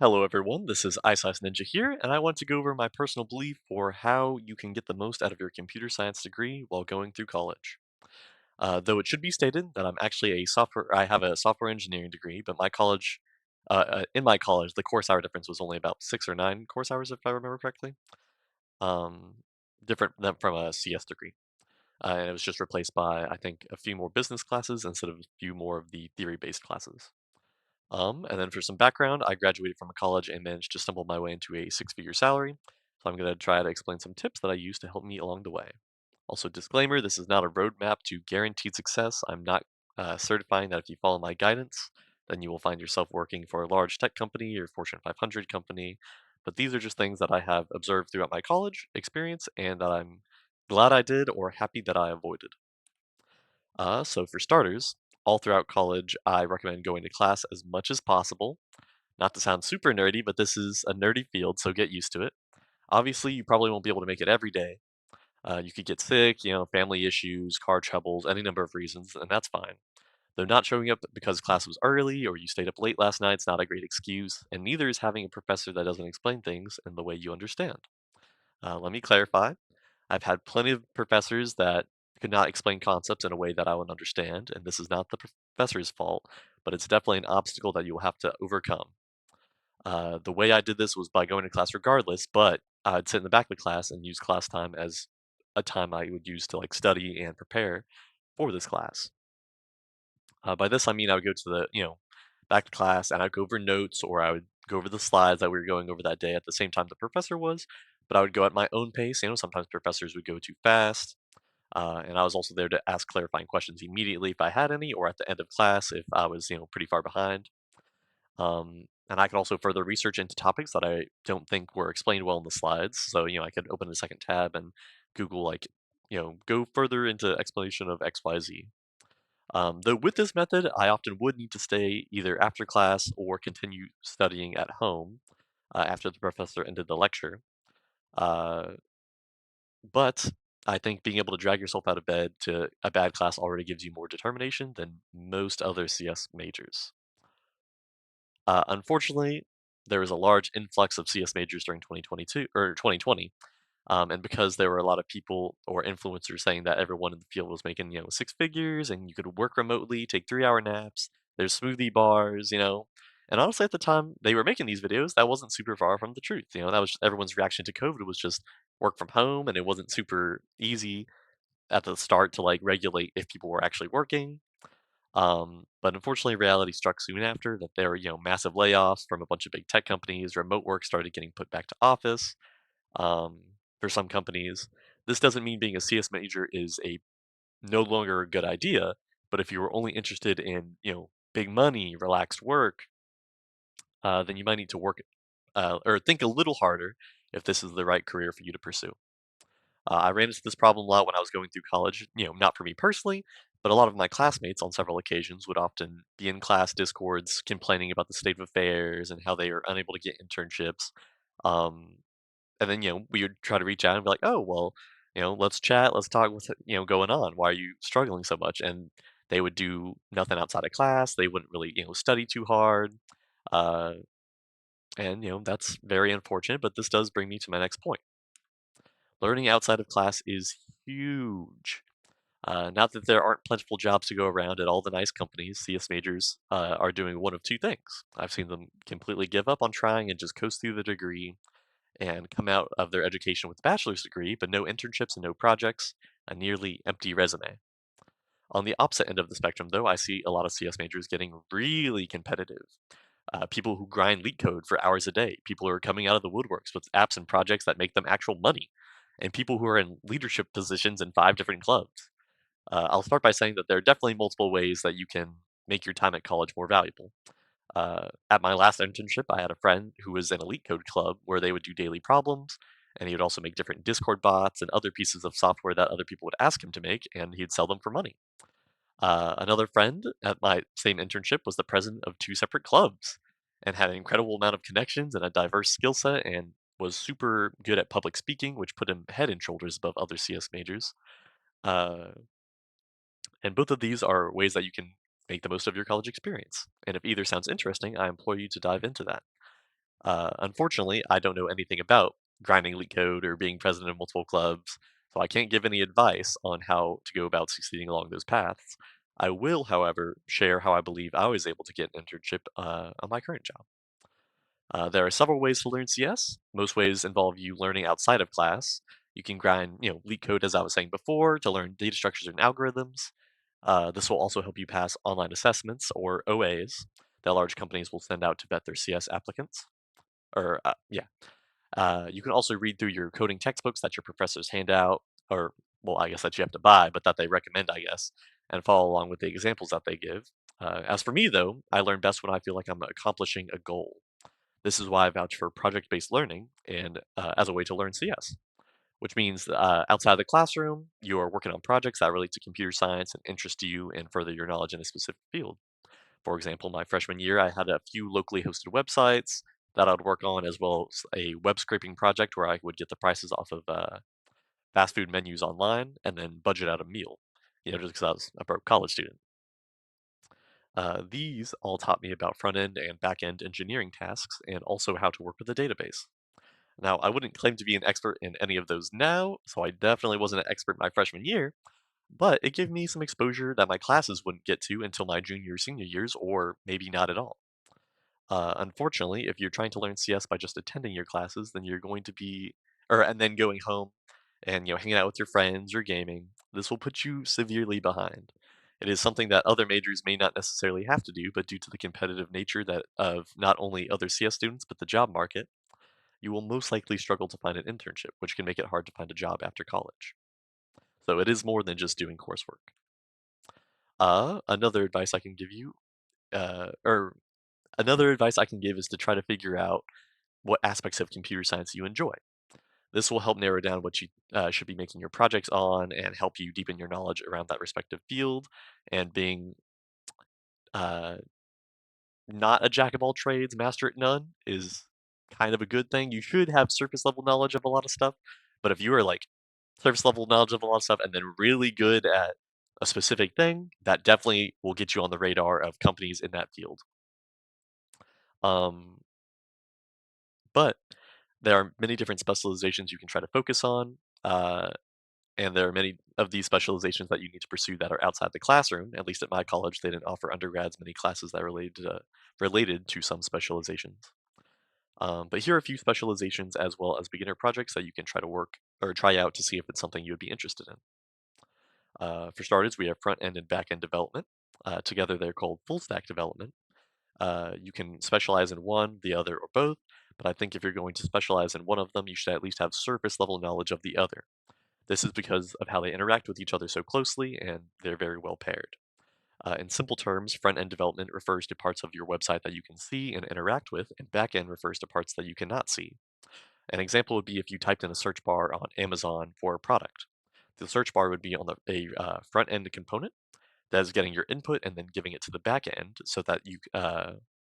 Hello everyone, this is Ice Ninja here, and I want to go over my personal belief for how you can get the most out of your computer science degree while going through college. Though it should be stated that I have a software engineering degree, but in my college, the course hour difference was only about 6 or 9 course hours, if I remember correctly. Um, Different than from a CS degree. And it was just replaced by, I think, a few more business classes instead of a few more of the theory-based classes. And then for some background, I graduated from a college and managed to stumble my way into a six-figure salary. So I'm going to try to explain some tips that I use to help me along the way. Also, disclaimer, this is not a roadmap to guaranteed success. I'm not certifying that if you follow my guidance, then you will find yourself working for a large tech company or Fortune 500 company. But these are just things that I have observed throughout my college experience and that I'm glad I did or happy that I avoided. So for starters, all throughout college, I recommend going to class as much as possible. Not to sound super nerdy, but this is a nerdy field, so get used to it. Obviously, you probably won't be able to make it every day. You could get sick, family issues, car troubles, any number of reasons, and that's fine. Though not showing up because class was early or you stayed up late last night is not a great excuse, and neither is having a professor that doesn't explain things in the way you understand. Let me clarify. I've had plenty of professors that could not explain concepts in a way that I would understand, and this is not the professor's fault, but it's definitely an obstacle that you'll have to overcome. The way I did this was by going to class regardless, but I'd sit in the back of the class and use class time as a time I would use to like study and prepare for this class. By this, I mean I would go to back to class and I'd go over notes or I would go over the slides that we were going over that day at the same time the professor was, but I would go at my own pace. Sometimes professors would go too fast. And I was also there to ask clarifying questions immediately if I had any, or at the end of class if I was, pretty far behind. And I could also further research into topics that I don't think were explained well in the slides. So, I could open a second tab and Google, like, go further into explanation of XYZ. Though with this method, I often would need to stay either after class or continue studying at home after the professor ended the lecture. Uh, but I think being able to drag yourself out of bed to a bad class already gives you more determination than most other CS majors. Unfortunately, there was a large influx of CS majors during 2022 or 2020. And because there were a lot of people or influencers saying that everyone in the field was making, six figures and you could work remotely, take 3-hour naps, there's smoothie bars. And honestly, at the time they were making these videos, that wasn't super far from the truth. That was everyone's reaction to COVID was just work from home, and it wasn't super easy at the start to like regulate if people were actually working. But unfortunately, reality struck soon after that there were, massive layoffs from a bunch of big tech companies. Remote work started getting put back to office um, for some companies. This doesn't mean being a CS major is a no longer a good idea, but if you were only interested in, big money, relaxed work, then you might need to work or think a little harder if this is the right career for you to pursue. I ran into this problem a lot when I was going through college, not for me personally, but a lot of my classmates on several occasions would often be in class discords complaining about the state of affairs and how they are unable to get internships. Um, and then, we would try to reach out and be like, oh, well, let's chat, let's talk what's, going on. Why are you struggling so much? And they would do nothing outside of class. They wouldn't really, study too hard. Uh, and, that's very unfortunate, but this does bring me to my next point. Learning outside of class is huge. Not that there aren't plentiful jobs to go around at all the nice companies, CS majors are doing one of two things. I've seen them completely give up on trying and just coast through the degree and come out of their education with a bachelor's degree, but no internships and no projects, a nearly empty resume. On the opposite end of the spectrum, though, I see a lot of CS majors getting really competitive. People who grind leak code for hours a day, people who are coming out of the woodworks with apps and projects that make them actual money, and people who are in leadership positions in 5 different clubs. I'll start by saying that there are definitely multiple ways that you can make your time at college more valuable. At my last internship, I had a friend who was in a leak code club where they would do daily problems, and he would also make different Discord bots and other pieces of software that other people would ask him to make, and he'd sell them for money. Another friend at my same internship was the president of 2 separate clubs and had an incredible amount of connections and a diverse skill set and was super good at public speaking, which put him head and shoulders above other CS majors. Uh, and both of these are ways that you can make the most of your college experience. And if either sounds interesting, I implore you to dive into that. Unfortunately, I don't know anything about grinding leak code or being president of multiple clubs, so I can't give any advice on how to go about succeeding along those paths. I will, however, share how I believe I was able to get an internship on my current job. There are several ways to learn CS. Most ways involve you learning outside of class. You can grind, leak code, as I was saying before, to learn data structures and algorithms. This will also help you pass online assessments, or OAs, that large companies will send out to vet their CS applicants. Yeah. You can also read through your coding textbooks that your professors hand out, or, well, I guess that you have to buy, but that they recommend, I guess, and follow along with the examples that they give. As for me, though, I learn best when I feel like I'm accomplishing a goal. This is why I vouch for project-based learning and as a way to learn CS, which means outside the classroom, you are working on projects that relate to computer science and interest you and further your knowledge in a specific field. For example, my freshman year, I had a few locally hosted websites that I'd work on, as well as a web scraping project where I would get the prices off of fast food menus online and then budget out a meal, just because I was a broke college student. These all taught me about front end and back end engineering tasks and also how to work with a database. Now, I wouldn't claim to be an expert in any of those now, so I definitely wasn't an expert my freshman year, but it gave me some exposure that my classes wouldn't get to until my junior or senior years, or maybe not at all. Unfortunately, if you're trying to learn CS by just attending your classes, then you're going to be, or and then going home and hanging out with your friends or gaming. This will put you severely behind. It is something that other majors may not necessarily have to do, but due to the competitive nature that of not only other CS students but the job market, you will most likely struggle to find an internship, which can make it hard to find a job after college. So it is more than just doing coursework. Another advice I can give you, or another advice I can give is to try to figure out what aspects of computer science you enjoy. This will help narrow down what you should be making your projects on and help you deepen your knowledge around that respective field. And being uh, not a jack of all trades, master at none is kind of a good thing. You should have surface level knowledge of a lot of stuff, but if you are like surface level knowledge of a lot of stuff and then really good at a specific thing, that definitely will get you on the radar of companies in that field. Um, but there are many different specializations you can try to focus on. And there are many of these specializations that you need to pursue that are outside the classroom. At least at my college, they didn't offer undergrads many classes that related to some specializations. But here are a few specializations as well as beginner projects that you can try to work or try out to see if it's something you would be interested in. For starters, we have front end and back end development. Together, they're called full stack development. You can specialize in one, the other, or both. But I think if you're going to specialize in one of them, you should at least have surface level knowledge of the other. This is because of how they interact with each other so closely, and they're very well paired. In simple terms, front end development refers to parts of your website that you can see and interact with, and back end refers to parts that you cannot see. An example would be if you typed in a search bar on Amazon for a product. The search bar would be on a front end component that is getting your input and then giving it to the back end so that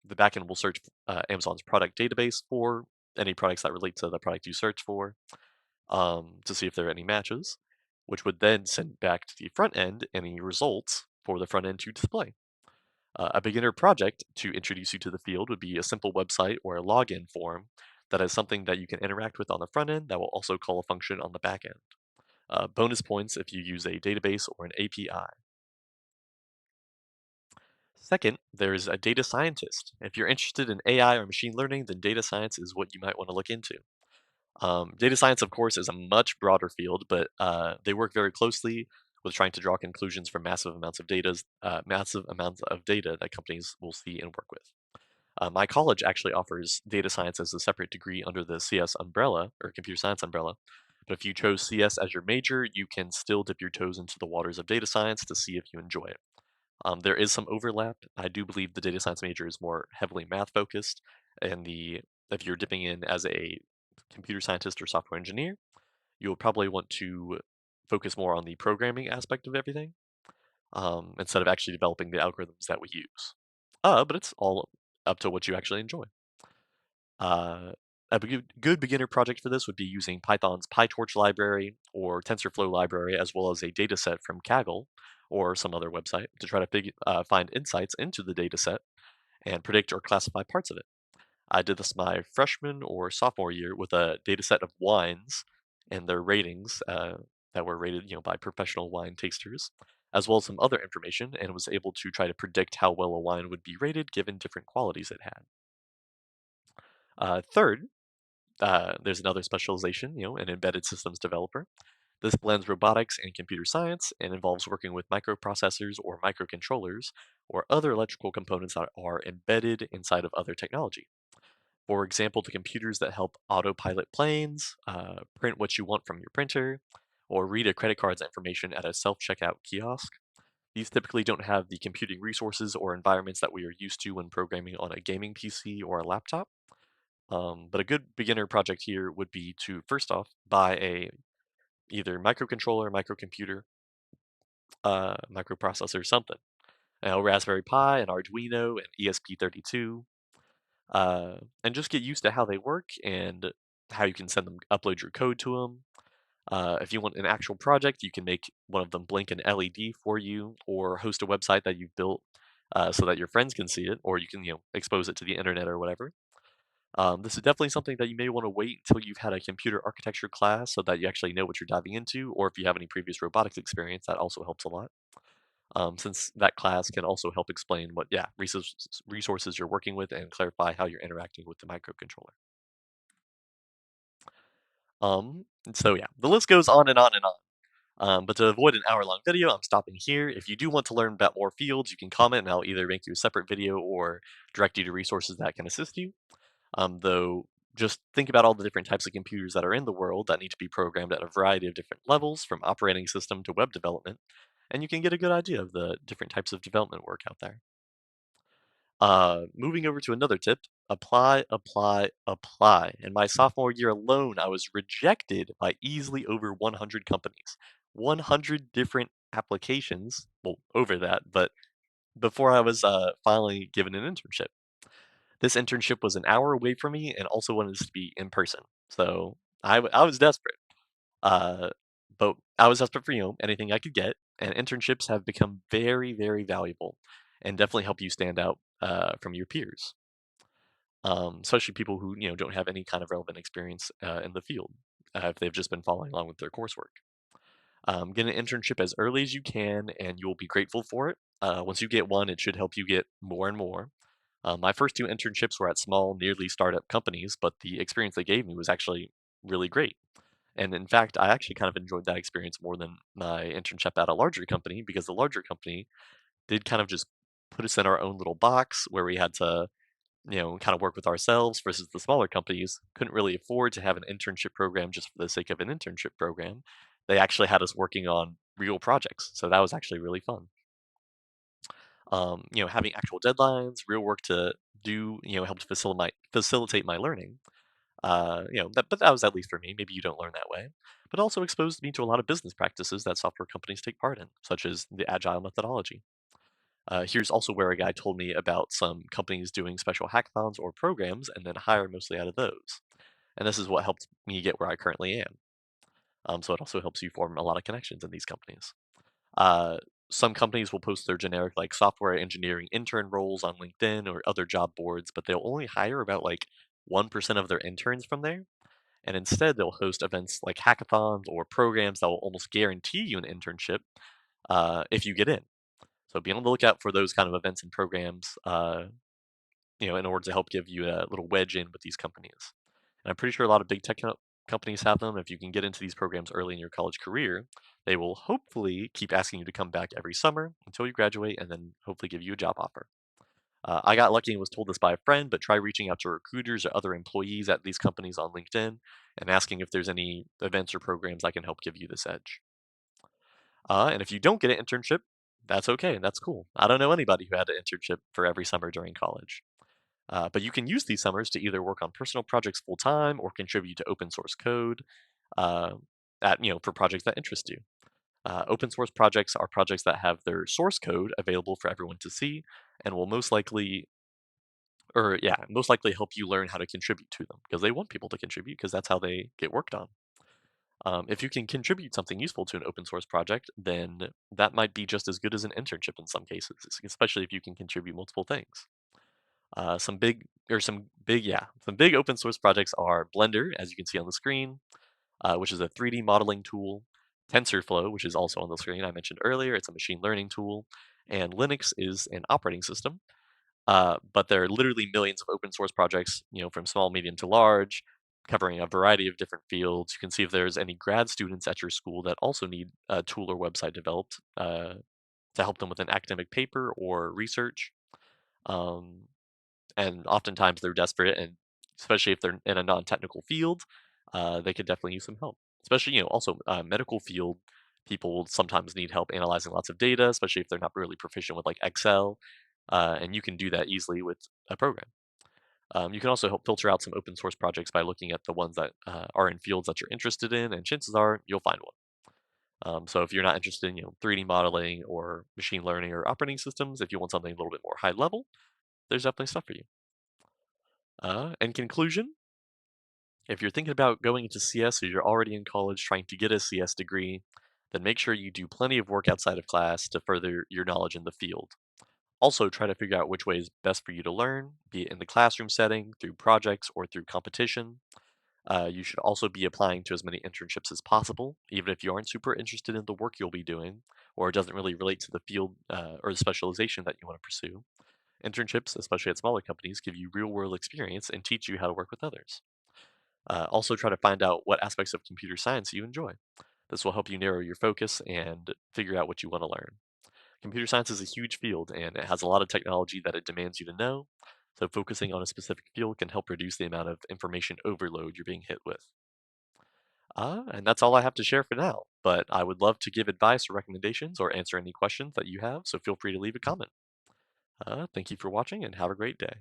the back end will search Amazon's product database for any products that relate to the product you search for to see if there are any matches, which would then send back to the front end any results for the front end to display. A beginner project to introduce you to the field would be a simple website or a login form that is something that you can interact with on the front end that will also call a function on the back end. Bonus points if you use a database or an API. Second, there's a data scientist. If you're interested in AI or machine learning, then data science is what you might want to look into. Data science, of course, is a much broader field, but they work very closely with trying to draw conclusions from massive amounts of data that companies will see and work with. My college actually offers data science as a separate degree under the CS umbrella or computer science umbrella. But if you chose CS as your major, you can still dip your toes into the waters of data science to see if you enjoy it. There is some overlap. I do believe the data science major is more heavily math focused, and the if you're dipping in as a computer scientist or software engineer, you'll probably want to focus more on the programming aspect of everything instead of actually developing the algorithms that we use. But it's all up to what you actually enjoy. Uh, a good beginner project for this would be using Python's PyTorch library or TensorFlow library, as well as a dataset from Kaggle or some other website to try to find insights into the dataset and predict or classify parts of it. I did this my freshman or sophomore year with a data set of wines and their ratings that were rated, by professional wine tasters, as well as some other information, and was able to try to predict how well a wine would be rated given different qualities it had. Third, there's another specialization, an embedded systems developer. This blends robotics and computer science and involves working with microprocessors or microcontrollers or other electrical components that are embedded inside of other technology. For example, the computers that help autopilot planes, print what you want from your printer, or read a credit card's information at a self checkout kiosk. These typically don't have the computing resources or environments that we are used to when programming on a gaming PC or a laptop. But a good beginner project here would be to first off buy a either microcontroller, microcomputer, microprocessor, something. Raspberry Pi, an Arduino, an ESP32, and just get used to how they work and how you can send them, upload your code to them. If you want an actual project, you can make one of them blink an LED for you, or host a website that you've built so that your friends can see it, or you can expose it to the internet or whatever. This is definitely something that you may want to wait until you've had a computer architecture class so that you actually know what you're diving into, or if you have any previous robotics experience, that also helps a lot. Since that class can also help explain what, yeah, resources you're working with and clarify how you're interacting with the microcontroller. And so yeah, the list goes on and on and on. But to avoid an hour-long video, I'm stopping here. If you do want to learn about more fields, you can comment and I'll either make you a separate video or direct you to resources that can assist you. Though, just think about all the different types of computers that are in the world that need to be programmed at a variety of different levels, from operating system to web development, and you can get a good idea of the different types of development work out there. Moving over to another tip, apply, apply, apply. In my sophomore year alone, I was rejected by easily over 100 companies. 100 different applications, well, over that, but before I was finally given an internship. This internship was an hour away from me and also wanted us to be in person. So I was desperate. Uh, but I was desperate for, anything I could get. And internships have become very, very valuable and definitely help you stand out from your peers, especially people who, don't have any kind of relevant experience in the field if they've just been following along with their coursework. Get an internship as early as you can, and you'll be grateful for it. Once you get one, it should help you get more and more. My first two internships were at small, nearly startup companies, but the experience they gave me was actually really great. And in fact, I actually kind of enjoyed that experience more than my internship at a larger company because the larger company did kind of just put us in our own little box where we had to, kind of work with ourselves versus the smaller companies couldn't really afford to have an internship program just for the sake of an internship program. They actually had us working on real projects. So that was actually really fun. Having actual deadlines, real work to do, helped facilitate my learning. But that was at least for me. Maybe you don't learn that way, but also exposed me to a lot of business practices that software companies take part in, such as the agile methodology. Here's also where a guy told me about some companies doing special hackathons or programs and then hire mostly out of those. And this is what helped me get where I currently am. So it also helps you form a lot of connections in these companies. Uh, some companies will post their generic like software engineering intern roles on LinkedIn or other job boards, but they'll only hire about like 1% of their interns from there. And instead, they'll host events like hackathons or programs that will almost guarantee you an internship if you get in. So be on the lookout for those kind of events and programs, in order to help give you a little wedge in with these companies. And I'm pretty sure a lot of big companies have them. If you can get into these programs early in your college career, they will hopefully keep asking you to come back every summer until you graduate and then hopefully give you a job offer. I got lucky and was told this by a friend, but try reaching out to recruiters or other employees at these companies on LinkedIn and asking if there's any events or programs that can help give you this edge. And if you don't get an internship, that's okay. That's cool. I don't know anybody who had an internship for every summer during college. But you can use these summers to either work on personal projects full time or contribute to open source code uh, for projects that interest you. Open source projects are projects that have their source code available for everyone to see and will most likely help you learn how to contribute to them because they want people to contribute because that's how they get worked on. If you can contribute something useful to an open source project, then that might be just as good as an internship in some cases, especially if you can contribute multiple things. Some big some big open source projects are Blender, as you can see on the screen, which is a 3D modeling tool. TensorFlow, which is also on the screen I mentioned earlier, it's a machine learning tool. And Linux is an operating system. But there are literally millions of open source projects, from small, medium to large, covering a variety of different fields. You can see if there's any grad students at your school that also need a tool or website developed to help them with an academic paper or research. Um, and oftentimes they're desperate, and especially if they're in a non-technical field, they could definitely use some help. Especially, also medical field people will sometimes need help analyzing lots of data, especially if they're not really proficient with like Excel, and you can do that easily with a program. You can also help filter out some open source projects by looking at the ones that are in fields that you're interested in, and chances are you'll find one. So if you're not interested in 3D modeling or machine learning or operating systems, if you want something a little bit more high level, there's definitely stuff for you. In conclusion, if you're thinking about going into CS or you're already in college trying to get a CS degree, then make sure you do plenty of work outside of class to further your knowledge in the field. Also, try to figure out which way is best for you to learn, be it in the classroom setting, through projects, or through competition. You should also be applying to as many internships as possible, even if you aren't super interested in the work you'll be doing, or it doesn't really relate to the field or the specialization that you want to pursue. Internships, especially at smaller companies, give you real world experience and teach you how to work with others. Also, try to find out what aspects of computer science you enjoy. This will help you narrow your focus and figure out what you want to learn. Computer science is a huge field and it has a lot of technology that it demands you to know. So, focusing on a specific field can help reduce the amount of information overload you're being hit with. And that's all I have to share for now. But I would love to give advice or recommendations or answer any questions that you have. So, feel free to leave a comment. Thank you for watching and have a great day.